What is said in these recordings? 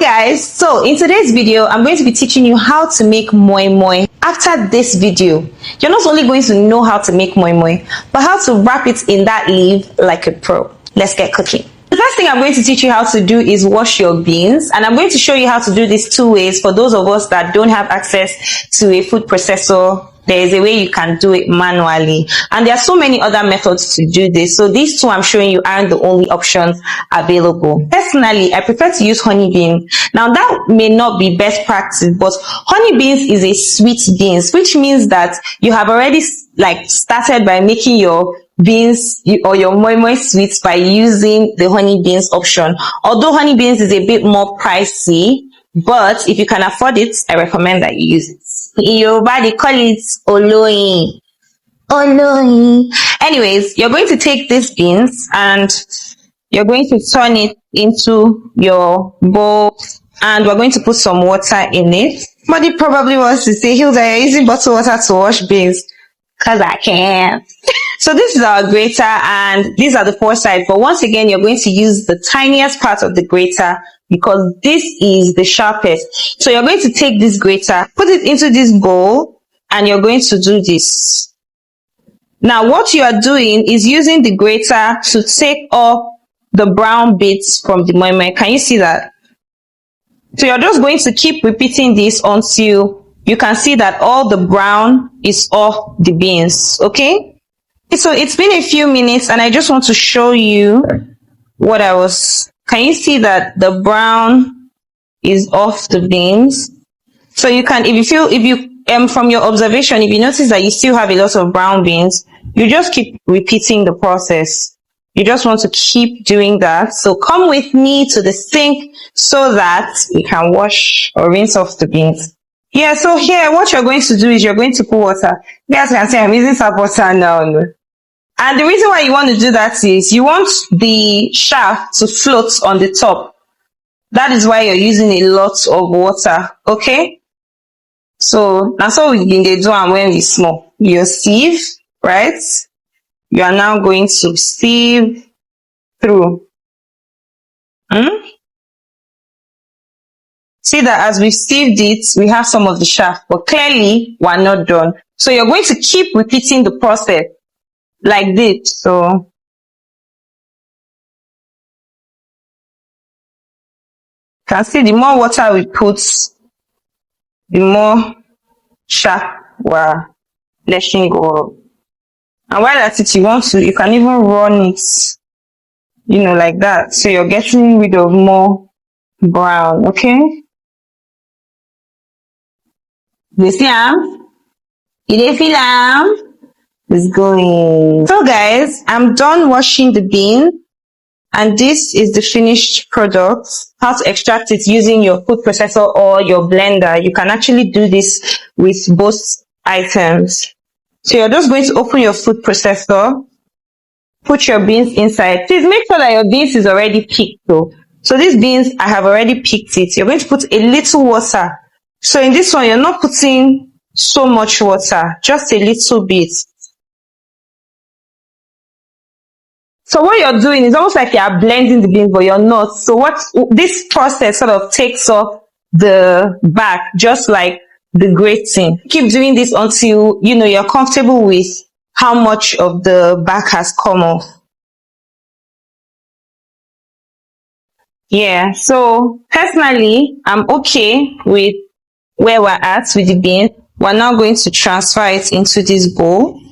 Hi guys, so in today's video I'm going to be teaching you how to make moi moi. After this video you're not only going to know how to make moi moi but how to wrap it in that leaf like a pro. Let's get cooking. The first thing I'm going to teach you how to do is wash your beans, and I'm going to show you how to do this two ways. For those of us that don't have access to a food processor, there is a way you can do it manually, and there are so many other methods to do this. So these two I'm showing you aren't the only options available. Personally, I prefer to use honey bean. Now that may not be best practice, but honey beans is a sweet beans, which means that you have already started by making your beans or your moi moi sweets by using the honey beans option. Although honey beans is a bit more pricey, but if you can afford it, I recommend that you use it. In Yoruba, they call it oloyin. Oloyin. Anyways, you're going to take these beans and you're going to turn it into your bowl, and we're going to put some water in it. Somebody probably wants to say, Hilda, you're using bottled water to wash beans. Because I can't. So this is our grater, and these are the four sides. But once again, you're going to use the tiniest part of the grater because this is the sharpest. So you're going to take this grater, put it into this bowl, and you're going to do this. Now what you are doing is using the grater to take off the brown bits from the moi moi. Can you see that? So you're just going to keep repeating this until you can see that all the brown is off the beans. Okay? So it's been a few minutes and I just want to show you what can you see that the brown is off the beans? So you can, if you from your observation, if you notice that you still have a lot of brown beans, you just keep repeating the process. You just want to keep doing that. So come with me to the sink so that you can wash or rinse off the beans. Yeah, so here what you're going to do is you're going to put water. You guys can see I'm using tap water now. And the reason why you want to do that is you want the shaft to float on the top. That is why you're using a lot of water. Okay? So that's what we can do when we small. Your sieve, right? You are now going to sieve through. See that as we sieved it, we have some of the shaft, but clearly we're not done. So you're going to keep repeating the process like this. So you can see the more water we put, the more shaft we're letting go of. And while at it, you can even run it, like that. So you're getting rid of more brown, okay? You see you feel it's going. So guys, I'm done washing the bean, and this is the finished product. How to extract it using your food processor or your blender. You can actually do this with both items. So you're just going to open your food processor, put your beans inside. Please make sure that your beans is already picked though. So these beans, I have already picked it. You're going to put a little water. So in this one, you're not putting so much water, just a little bit. So what you're doing is almost like you're blending the beans, but you're not. So this process sort of takes off the back, just like the grating. Keep doing this until, you're comfortable with how much of the back has come off. Yeah, so personally, I'm okay with where we're at with the bean. We're now going to transfer it into this bowl,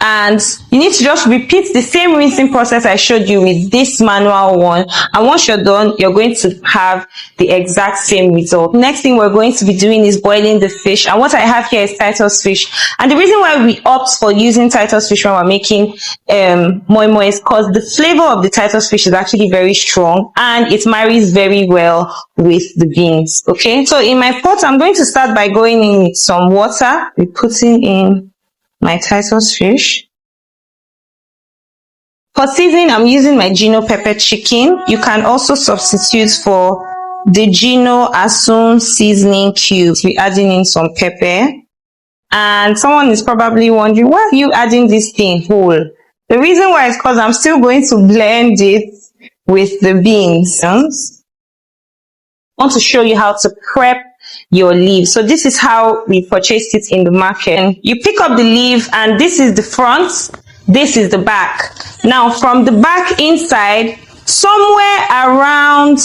and you need to just repeat the same rinsing process I showed you with this manual one, and once you're done, you're going to have the exact same result. Next thing we're going to be doing is boiling the fish, and what I have here is Titus fish. And the reason why we opt for using Titus fish when we're making moi moi is because the flavor of the Titus fish is actually very strong and it marries very well with the beans. Okay, so in my pot I'm going to start by going in with some water. We're putting in my Titus fish. For seasoning, I'm using my Gino pepper chicken. You can also substitute for the Gino Asun seasoning cubes. We're adding in some pepper. And someone is probably wondering, why are you adding this thing whole? The reason why is because I'm still going to blend it with the beans. want to show you how to prep your leaf. So this is how we purchased it in the market. You pick up the leaf, and this is the front, this is the back. Now from the back inside, somewhere around,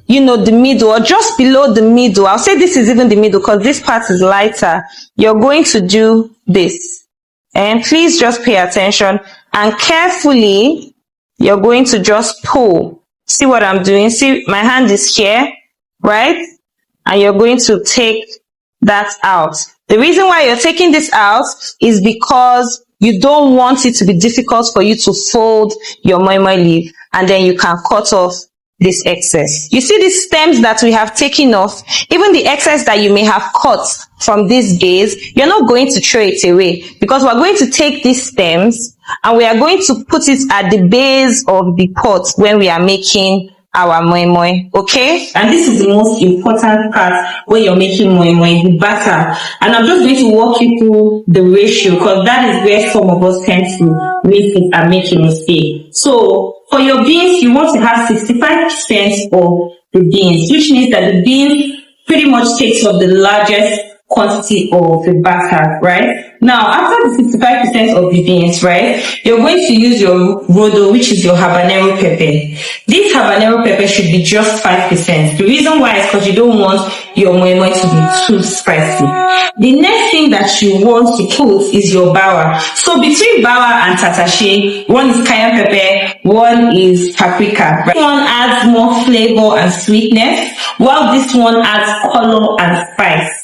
you know, the middle or just below the middle, I'll say this is even the middle because this part is lighter, you're going to do this. And please just pay attention, and carefully you're going to just pull. See what I'm doing? See, my hand is here, right? And you're going to take that out. The reason why you're taking this out is because you don't want it to be difficult for you to fold your moi moi leaf, and then you can cut off this excess. You see these stems that we have taken off, even the excess that you may have cut from these days, you're not going to throw it away, because we're going to take these stems and we are going to put it at the base of the pot when we are making our moi moi, okay? And this is the most important part when you're making moi moi, the batter. And I'm just going to walk you through the ratio, because that is where some of us tend to miss it and make a mistake. So for your beans, you want to have 65% of the beans, which means that the beans pretty much takes up the largest quantity of the batter, right? Now, after the 65% of the beans, right, you're going to use your rodo, which is your habanero pepper. This habanero pepper should be just 5%. The reason why is because you don't want your moi moi to be too spicy. The next thing that you want to put is your bawa. So between bawa and tatache, one is cayenne pepper, one is paprika. Right? This one adds more flavor and sweetness, while this one adds color and spice.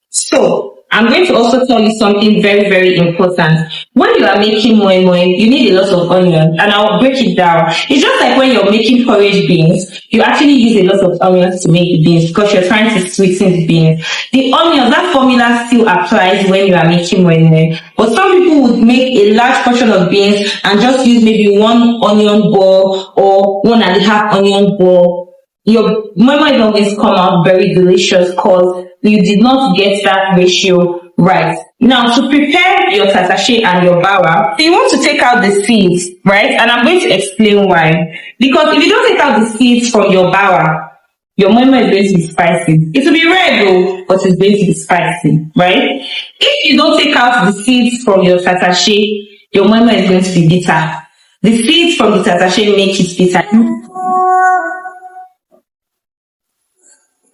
So, I'm going to also tell you something very, very important. When you are making moi moi, you need a lot of onion, and I'll break it down. It's just like when you're making porridge beans, you actually use a lot of onions to make the beans because you're trying to sweeten the beans. The onions, that formula still applies when you are making moi moi. But some people would make a large portion of beans and just use maybe 1 onion ball or 1.5 onion ball. Your moi moi will always come out very delicious because you did not get that ratio right. Now, to prepare your tatache and your bawa, so you want to take out the seeds, right? And I'm going to explain why. Because if you don't take out the seeds from your bawa, your moi moi is going to be spicy. It will be red though, but it's going to be spicy, right? If you don't take out the seeds from your tatache, your moi moi is going to be bitter. The seeds from the tatache make it bitter.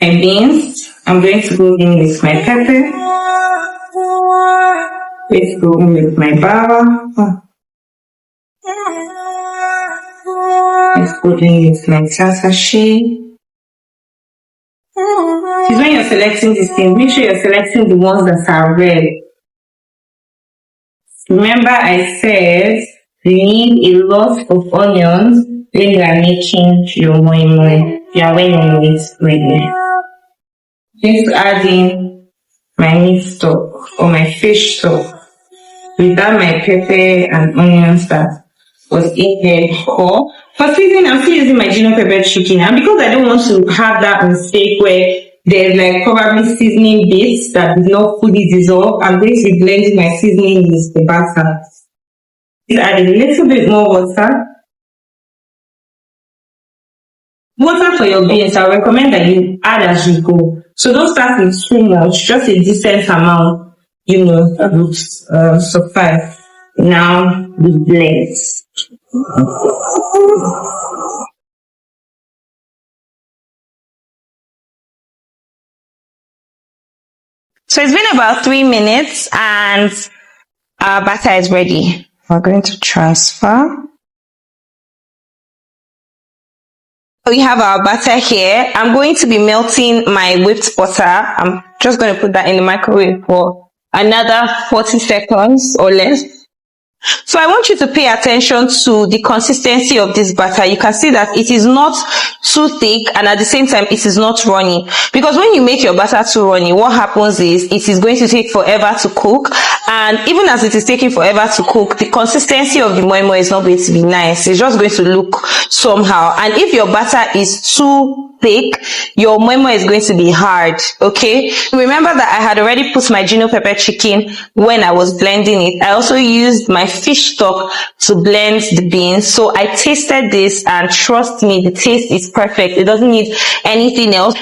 My beans, I'm going to go in with my pepper. Let's go in with my bawa. Let's go in with my tatache. Because when you're selecting this thing, make sure you're selecting the ones that are red. Remember I said you need a lot of onions when you are making your moi moi. Yeah, when you need it. Just add in my meat stock or my fish stock without my pepper and onions that was in there before. For seasoning, I'm still using my Gino pepper chicken, and because I don't want to have that mistake where there's like probably seasoning bits that did not fully dissolve, I'm going to be blending my seasoning with the batter. Just add a little bit more water. Water for your beans, I recommend that you add as you go. So don't start with too much, just a decent amount, you know, would suffice. Now, we blend. So it's been about 3 minutes and our batter is ready. We're going to transfer. We have our butter here. I'm going to be melting my whipped butter. I'm just going to put that in the microwave for another 40 seconds or less. So I want you to pay attention to the consistency of this batter. You can see that it is not too thick and at the same time it is not runny. Because when you make your batter too runny, what happens is it is going to take forever to cook. And even as it is taking forever to cook, the consistency of the moi moi is not going to be nice. It's just going to look somehow. And if your batter is too thick, your moi moi is going to be hard. Okay, remember that I had already put my Gino pepper chicken when I was blending it. I also used my fish stock to blend the beans. So I tasted this, and trust me, the taste is perfect. It doesn't need anything else.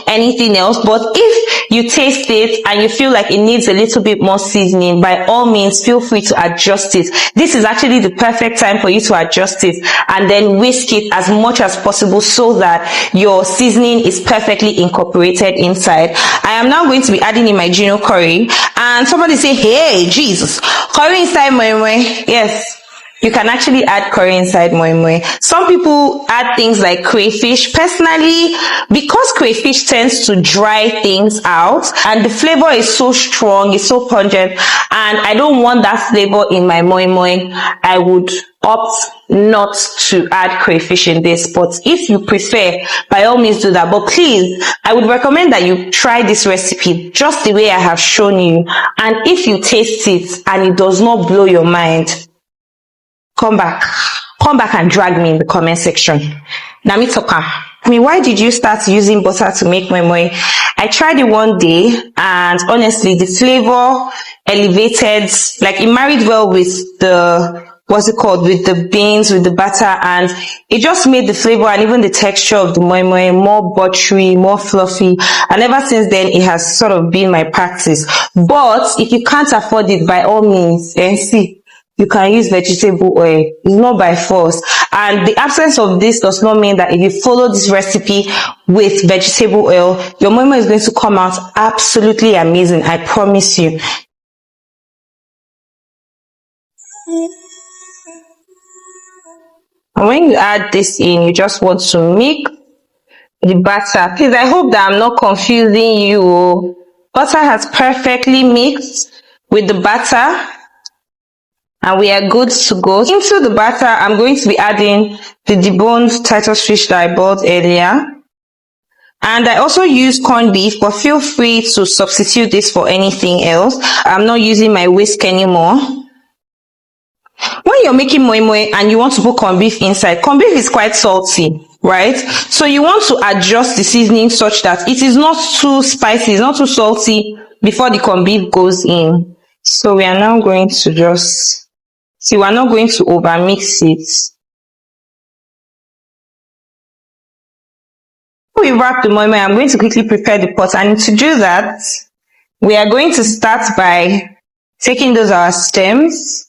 But if you taste it and you feel like it needs a little bit more seasoning, by all means feel free to adjust it. This is actually the perfect time for you to adjust it, and then whisk it as much as possible so that your seasoning is perfectly incorporated inside. I am now going to be adding in my Gino curry, and somebody say, hey Jesus, curry inside moi moi. Yes, you can actually add curry inside moi moi. Some people add things like crayfish. Personally, because crayfish tends to dry things out, and the flavor is so strong, it's so pungent, and I don't want that flavor in my moi moi, I would opt not to add crayfish in this. But if you prefer, by all means do that. But please, I would recommend that you try this recipe just the way I have shown you, and if you taste it and it does not blow your mind, come back and drag me in the comment section. Now me talker, why did you start using butter to make moi moi? I tried it one day, and honestly, the flavor elevated, like it married well with the, with the beans, with the butter, and it just made the flavor and even the texture of the moi moi more buttery, more fluffy. And ever since then, it has sort of been my practice. But if you can't afford it, by all means, see, you can use vegetable oil. It's not by force. And the absence of this does not mean that if you follow this recipe with vegetable oil, your moi moi is going to come out absolutely amazing. I promise you. And when you add this in, you just want to mix the butter. Please, I hope that I'm not confusing you. Butter has perfectly mixed with the butter, and we are good to go. Into the butter, I'm going to be adding the deboned Titus fish that I bought earlier. And I also use corned beef, but feel free to substitute this for anything else. I'm not using my whisk anymore. When you're making moi moi and you want to put corned beef inside, corned beef is quite salty, right? So you want to adjust the seasoning such that it is not too spicy, it's not too salty before the corned beef goes in. So we are now going to just, see, we're not going to overmix it. Before we wrap the moi moi, I'm going to quickly prepare the pot, and to do that, we are going to start by taking those our stems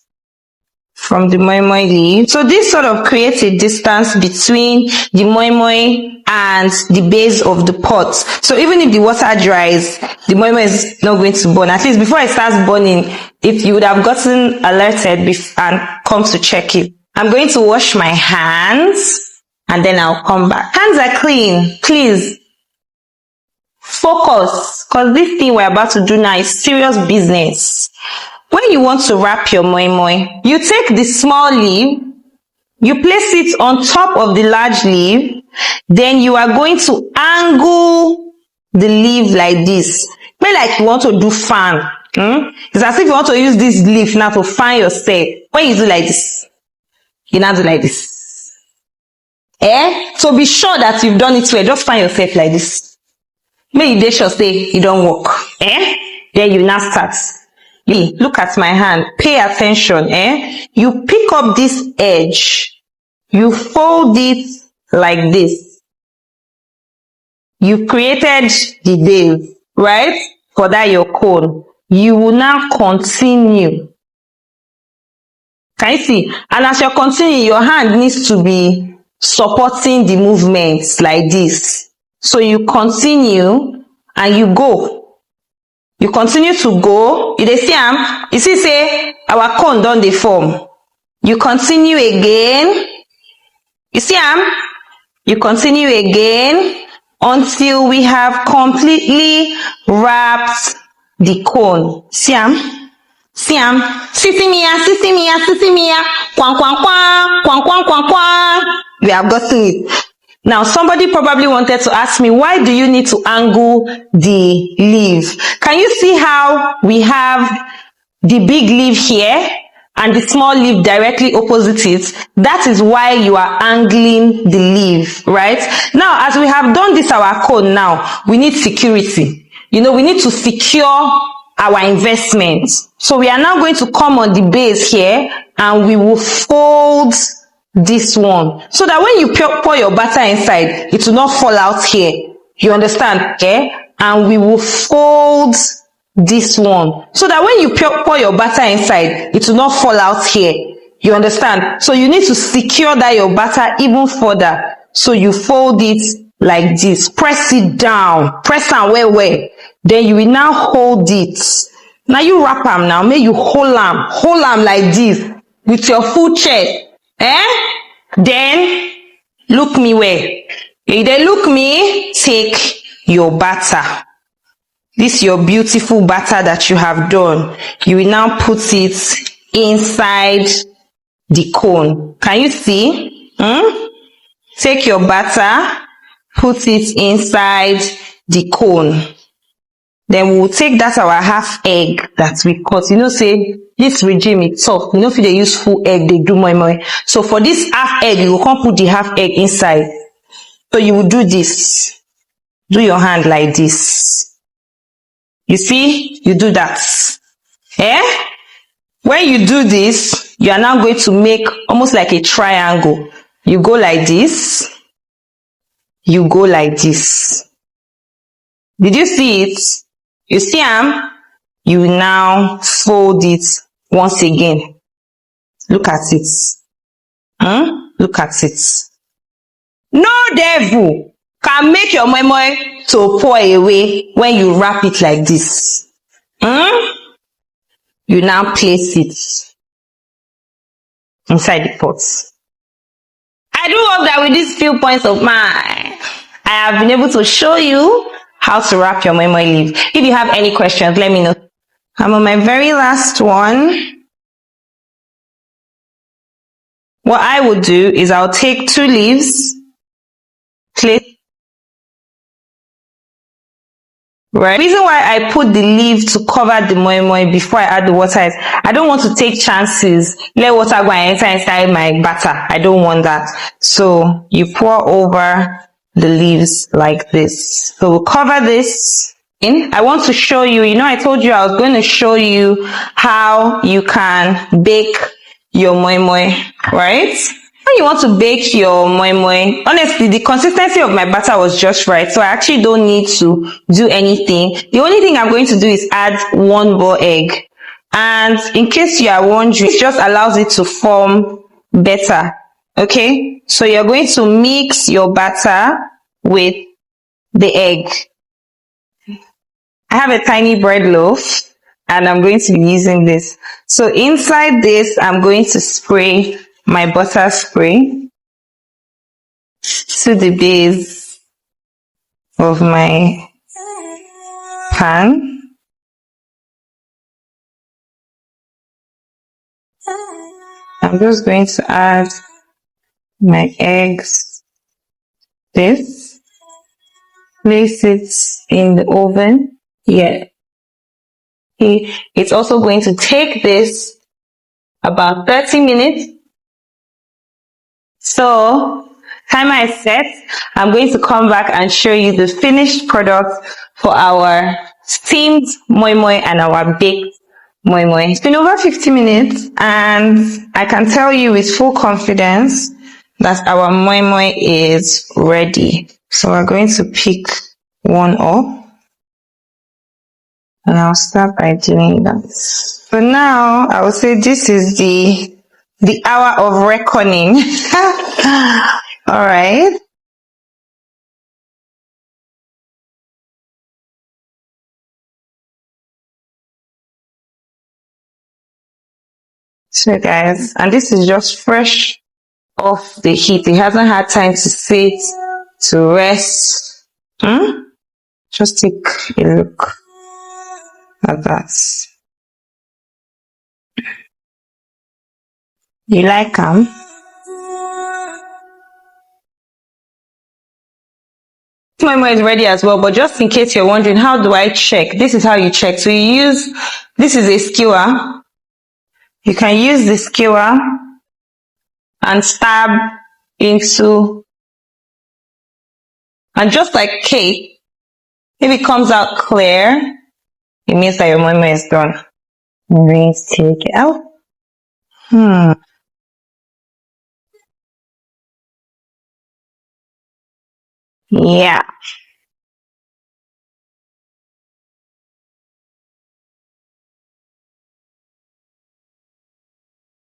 from the moi moi leaf. So this sort of creates a distance between the moi moi and the base of the pot. So even if the water dries, the moi moi is not going to burn. At least before it starts burning, if you would have gotten alerted and come to check it. I'm going to wash my hands, and then I'll come back. Hands are clean. Please focus, because this thing we're about to do now is serious business. When you want to wrap your moi moi, you take the small leaf, you place it on top of the large leaf, then you are going to angle the leaf like this. Maybe like you want to do fan. It's as if you want to use this leaf now to fan yourself. When you do like this, you now do like this. So be sure that you've done it well. Just fan yourself like this. Maybe they should say it don't work. Then you now start. Look at my hand. Pay attention. You pick up this edge. You fold it like this. You created the base, right? For that your cone. You will now continue. Can you see? And as you're continuing, your hand needs to be supporting the movements like this. So you continue and you go. You continue to go. You see, you see, say our cone done the form. You continue again. You see, you continue again until we have completely wrapped the cone. See, sissy mia, kwang kwang kwang, kwang kwang kwang kwang. We have gotten it. Now, somebody probably wanted to ask me, why do you need to angle the leaf? Can you see how we have the big leaf here? and the small leaf directly opposite it, that is why you are angling the leaf, right? Now, as we have done this, our cone now, we need security. You know, we need to secure our investment. So we are now going to come on the base here and we will fold this one so that when you pour your butter inside, it will not fall out here. You understand? Okay? And we will fold this one so that when you pour your butter inside, it will not fall out here. You understand? So you need to secure that your butter even further. So you fold it like this. Press it down. Press am well well. Then you will now hold it. Now you wrap am now. Make you hold am like this with your full chest. Then look me well. If they look me, take your butter. This your beautiful butter that you have done. You will now put it inside the cone. Can you see? Take your butter, put it inside the cone. Then we will take that our half egg that we cut. You know, say this regime is tough. You know, if they use full egg, they do moi moi. So for this half egg, you will come put the half egg inside. So you will do this. Do your hand like this. You see? You do that. When you do this, you are now going to make almost like a triangle. You go like this. You go like this. Did you see it? You see am? You now fold it once again. Look at it. Look at it. No devil can make your moi moi to pour away when you wrap it like this. You now place it inside the pot. I do hope that with these few points of mine, I have been able to show you how to wrap your moi moi leaf. If you have any questions, let me know. I'm on my very last one. What I will do is I'll take 2 leaves, place. Right. The reason why I put the leaf to cover the moi moi before I add the water is I don't want to take chances. Let water go and enter inside my batter. I don't want that. So you pour over the leaves like this. So we'll cover this in. I want to show you, you know, I told you I was going to show you how you can bake your moi moi, right? When you want to bake your moi moi, honestly, the consistency of my batter was just right. So I actually don't need to do anything. The only thing I'm going to do is add 1 raw egg. And in case you are wondering, it just allows it to form better. Okay? So you're going to mix your batter with the egg. I have a tiny bread loaf and I'm going to be using this. So inside this, I'm going to spray my butter spray to the base of my pan. I'm just going to add my eggs, this, place it in the oven. Yeah. It's also going to take this about 30 minutes. So, timer is set. I'm going to come back and show you the finished product for our steamed moi moi and our baked moi moi. It's been over 50 minutes and I can tell you with full confidence that our moi moi is ready. So we're going to pick one up. And I'll start by doing that. So now I will say this is the hour of reckoning. All right. So guys, and this is just fresh off the heat. It hasn't had time to sit, to rest. Just take a look at that. You like them? Moi moi is ready as well, but just in case you're wondering, how do I check? This is how you check. So you use, this is a skewer. You can use the skewer and stab into, and just like cake, if it comes out clear, it means that your moi moi is done. I'm going to take it out. Yeah.